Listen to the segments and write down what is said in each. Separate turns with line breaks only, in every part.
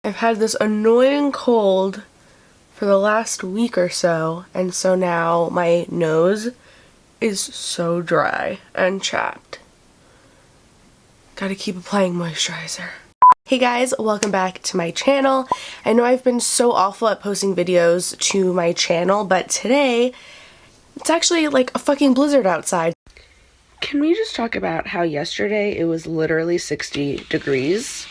I've had this annoying cold for the last week or so, and so now my nose is so dry and chapped. Gotta keep applying moisturizer. Hey guys, welcome back to my channel. I know I've been so awful at posting videos to my channel, but today it's actually like a fucking blizzard outside. Can we just talk about how yesterday it was literally 60 degrees?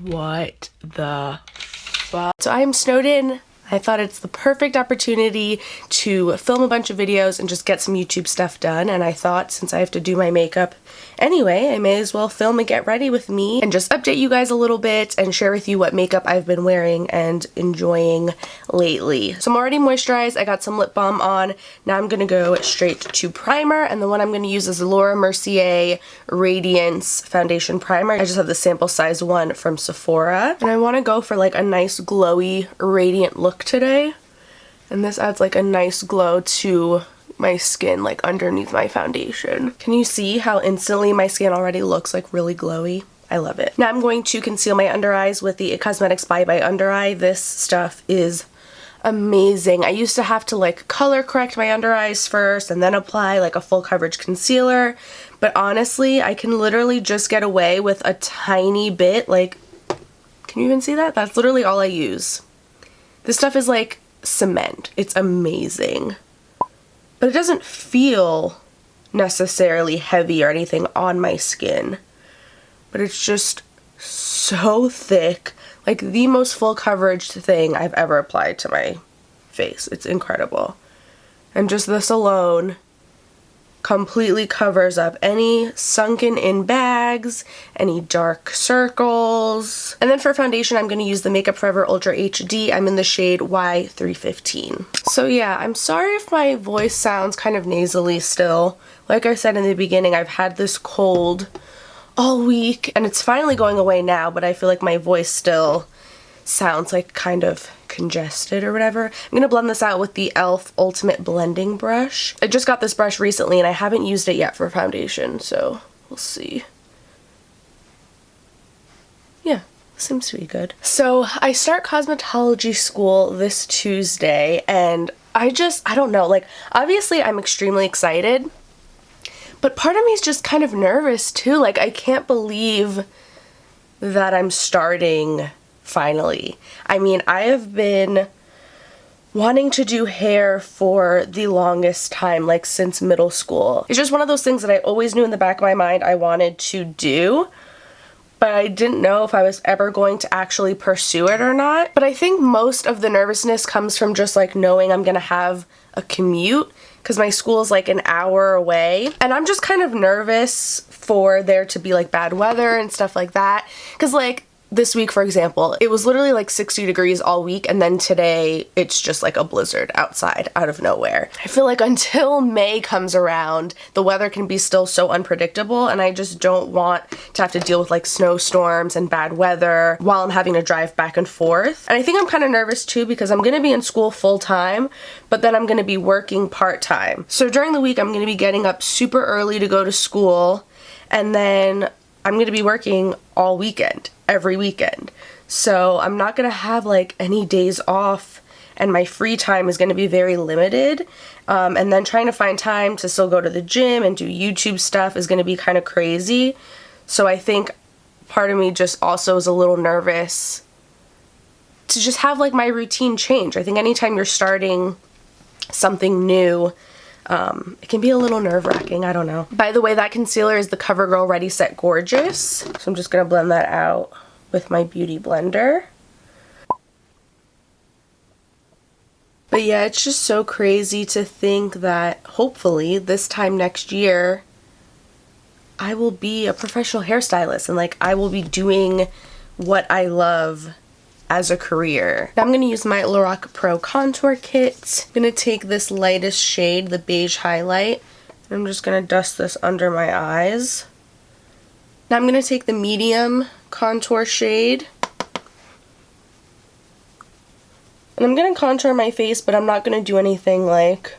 What the fuck? So I am snowed in. I thought it's the perfect opportunity to film a bunch of videos and just get some YouTube stuff done, and I thought since I have to do my makeup anyway, I may as well film and get ready with me and just update you guys a little bit and share with you what makeup I've been wearing and enjoying lately. So I'm already moisturized, I got some lip balm on, now I'm gonna go straight to primer, and the one I'm gonna use is Laura Mercier Radiance Foundation Primer. I just have the sample size one from Sephora, and I wanna go for like a nice glowy radiant look today, and this adds like a nice glow to my skin, like underneath my foundation. Can you see how instantly my skin already looks like really glowy? I love it. Now I'm going to conceal my under eyes with the Cosmetics by Under Eye. This stuff is amazing. I used to have to like color correct my under eyes first and then apply like a full coverage concealer, but honestly I can literally just get away with a tiny bit. Like, can you even see that? That's literally all I use. This stuff is like cement. It's amazing. But it doesn't feel necessarily heavy or anything on my skin. But it's just so thick. Like the most full coverage thing I've ever applied to my face. It's incredible. And just this alone completely covers up any sunken in bags, any dark circles. And then for foundation, I'm going to use the Makeup Forever Ultra HD. I'm in the shade Y315. So yeah, I'm sorry if my voice sounds kind of nasally still. Like I said in the beginning, I've had this cold all week and it's finally going away now, but I feel like my voice still sounds like kind of congested or whatever. I'm gonna blend this out with the e.l.f. Ultimate Blending Brush. I just got this brush recently and I haven't used it yet for foundation, so we'll see. Yeah, seems to be good. So I start cosmetology school this Tuesday and I don't know, like obviously I'm extremely excited, but part of me is just kind of nervous too. Like I can't believe that I'm starting finally. I mean, I have been wanting to do hair for the longest time, like since middle school. It's just one of those things that I always knew in the back of my mind I wanted to do, but I didn't know if I was ever going to actually pursue it or not. But I think most of the nervousness comes from just like knowing I'm gonna have a commute, because my school is like an hour away, and I'm just kind of nervous for there to be like bad weather and stuff like that, because like this week, for example, it was literally like 60 degrees all week, and then today it's just like a blizzard outside out of nowhere. I feel like until May comes around, the weather can be still so unpredictable, and I just don't want to have to deal with like snowstorms and bad weather while I'm having to drive back and forth. And I think I'm kind of nervous too because I'm going to be in school full time, but then I'm going to be working part-time. So during the week, I'm going to be getting up super early to go to school, and then I'm going to be working all weekend, every weekend. So I'm not going to have like any days off, and my free time is going to be very limited. And then trying to find time to still go to the gym and do YouTube stuff is going to be kind of crazy. So I think part of me just also is a little nervous to just have like my routine change. I think anytime you're starting something new, it can be a little nerve-wracking, I don't know. By the way, that concealer is the CoverGirl Ready Set Gorgeous. So I'm just gonna blend that out with my beauty blender. But yeah, it's just so crazy to think that hopefully this time next year I will be a professional hairstylist and like I will be doing what I love as a career. Now I'm going to use my Lorac Pro Contour Kit. I'm going to take this lightest shade, the beige highlight, and I'm just going to dust this under my eyes. Now I'm going to take the medium contour shade, and I'm going to contour my face, but I'm not going to do anything like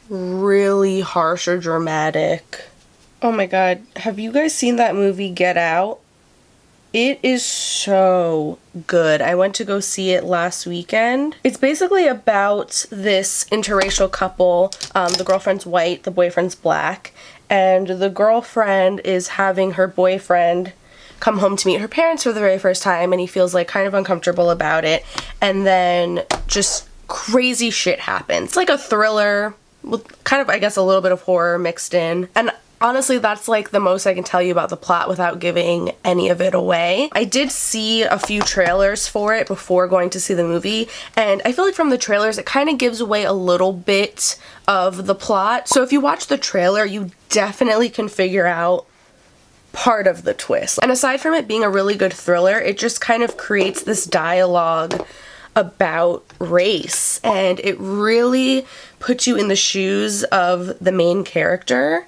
really harsh or dramatic. Oh my god, have you guys seen that movie Get Out? It is so good. I went to go see it last weekend. It's basically about this interracial couple. The girlfriend's white, the boyfriend's black, and the girlfriend is having her boyfriend come home to meet her parents for the very first time, and he feels like kind of uncomfortable about it, and then just crazy shit happens. It's like a thriller with kind of, I guess, a little bit of horror mixed in, and honestly, that's like the most I can tell you about the plot without giving any of it away. I did see a few trailers for it before going to see the movie, and I feel like from the trailers it kind of gives away a little bit of the plot. So if you watch the trailer, you definitely can figure out part of the twist. And aside from it being a really good thriller, it just kind of creates this dialogue about race, and it really puts you in the shoes of the main character.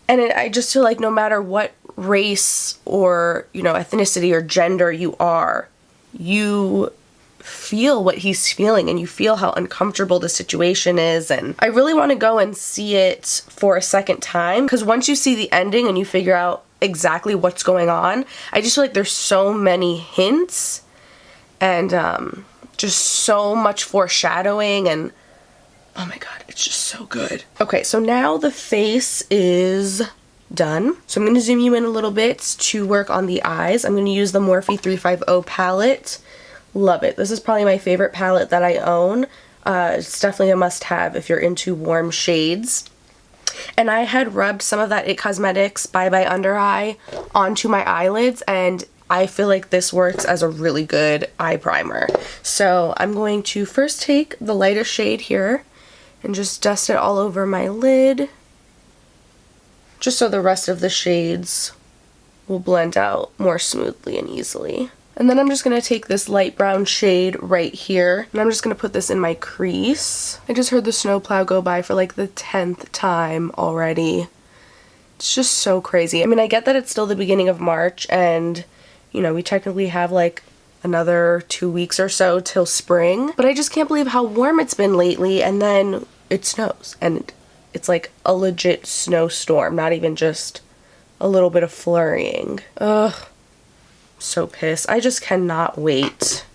And I just feel like no matter what race or, you know, ethnicity or gender you are, you feel what he's feeling and you feel how uncomfortable the situation is. And I really want to go and see it for a second time, because once you see the ending and you figure out exactly what's going on, I just feel like there's so many hints and just so much foreshadowing, and oh my god, it's just so good. Okay, so now the face is done. So I'm going to zoom you in a little bit to work on the eyes. I'm going to use the Morphe 350 palette. Love it. This is probably my favorite palette that I own. It's definitely a must-have if you're into warm shades. And I had rubbed some of that IT Cosmetics Bye Bye Under Eye onto my eyelids, and I feel like this works as a really good eye primer. So I'm going to first take the lightest shade here and just dust it all over my lid, just so the rest of the shades will blend out more smoothly and easily. And then I'm just going to take this light brown shade right here, and I'm just going to put this in my crease. I just heard the snowplow go by for like the 10th time already. It's just so crazy. I mean, I get that it's still the beginning of March, and, you know, we technically have like another 2 weeks or so till spring, but I just can't believe how warm it's been lately, and then it snows, and it's like a legit snowstorm, not even just a little bit of flurrying. Ugh, so pissed. I just cannot wait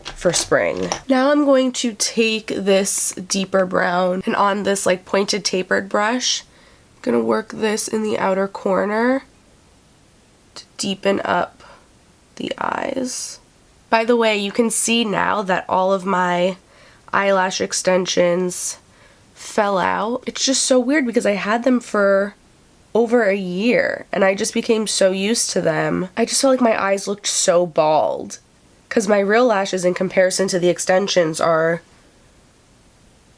for spring. Now I'm going to take this deeper brown, and on this like pointed tapered brush, I'm gonna work this in the outer corner to deepen up the eyes. By the way, you can see now that all of my eyelash extensions fell out. It's just so weird because I had them for over a year and I just became so used to them. I just felt like my eyes looked so bald because my real lashes in comparison to the extensions are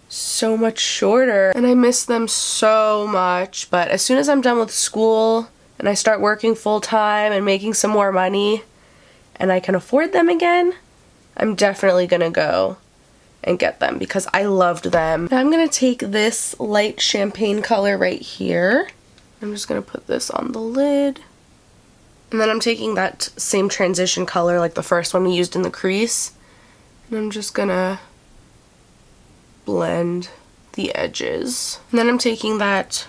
so much shorter, and I miss them so much. But as soon as I'm done with school and I start working full-time and making some more money and I can afford them again, I'm definitely gonna go and get them because I loved them. Now I'm gonna take this light champagne color right here. I'm just gonna put this on the lid. And then I'm taking that same transition color like the first one we used in the crease, and I'm just gonna blend the edges. And then I'm taking that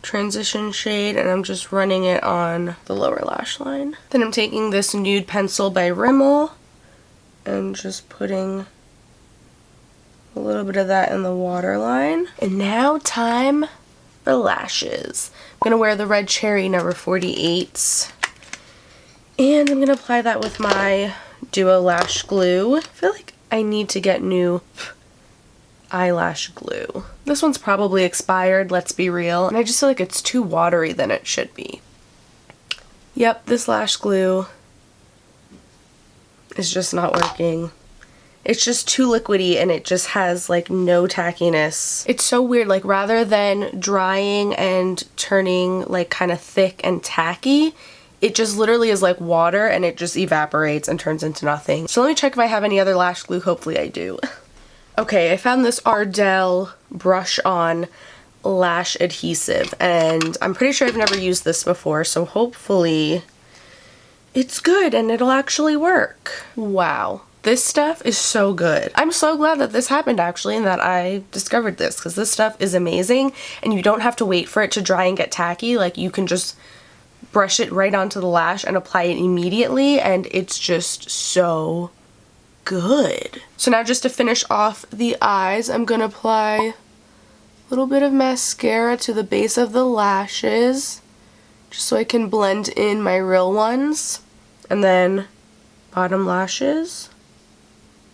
transition shade and I'm just running it on the lower lash line. Then I'm taking this nude pencil by Rimmel and just putting a little bit of that in the waterline. And now time for lashes. I'm gonna wear the Red Cherry number 48s, and I'm gonna apply that with my Duo Lash Glue. I feel like I need to get new eyelash glue. This one's probably expired, let's be real, and I just feel like it's too watery than it should be. Yep, this lash glue is just not working. It's just too liquidy and it just has like no tackiness. It's so weird, like rather than drying and turning like kind of thick and tacky, it just literally is like water and it just evaporates and turns into nothing. So let me check if I have any other lash glue. Hopefully I do. Okay, I found this Ardell brush on lash adhesive and I'm pretty sure I've never used this before, so hopefully it's good and it'll actually work. Wow. This stuff is so good. I'm so glad that this happened actually and that I discovered this, because this stuff is amazing and you don't have to wait for it to dry and get tacky. Like you can just brush it right onto the lash and apply it immediately, and it's just so good. So now just to finish off the eyes, I'm gonna apply a little bit of mascara to the base of the lashes, just so I can blend in my real ones, and then bottom lashes.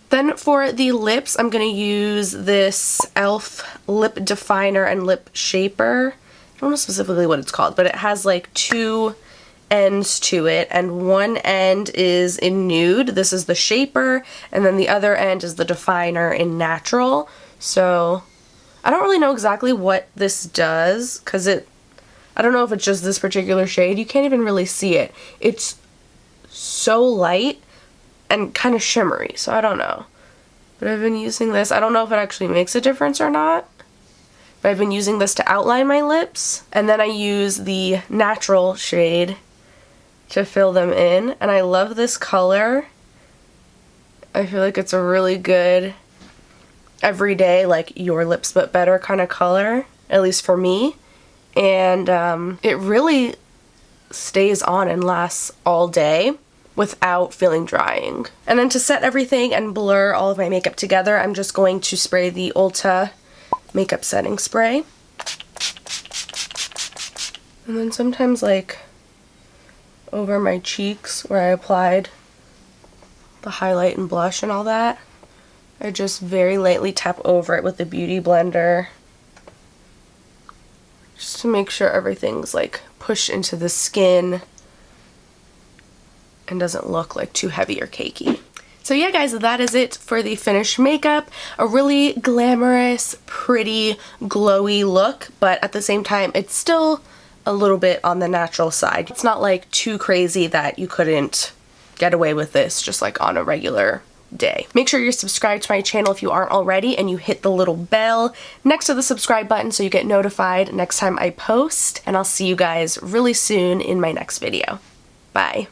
Then for the lips, I'm going to use this e.l.f. lip definer and lip shaper. I don't know specifically what it's called, but it has like two ends to it, and one end is in nude, this is the shaper, and then the other end is the definer in natural. So I don't really know exactly what this does, because I don't know if it's just this particular shade. You can't even really see it. It's so light and kind of shimmery, so I don't know. But I've been using this. I don't know if it actually makes a difference or not, but I've been using this to outline my lips, and then I use the natural shade to fill them in, and I love this color. I feel like it's a really good everyday, like your lips but better kind of color, at least for me, and it really stays on and lasts all day without feeling drying. And then to set everything and blur all of my makeup together, I'm just going to spray the Ulta makeup setting spray. And then sometimes like over my cheeks where I applied the highlight and blush and all that, I just very lightly tap over it with the Beauty Blender, just to make sure everything's like pushed into the skin and doesn't look like too heavy or cakey. So yeah guys, that is it for the finished makeup. A really glamorous, pretty, glowy look, but at the same time it's still a little bit on the natural side. It's not like too crazy that you couldn't get away with this just like on a regular day. Make sure you're subscribed to my channel if you aren't already, and you hit the little bell next to the subscribe button so you get notified next time I post, and I'll see you guys really soon in my next video. Bye.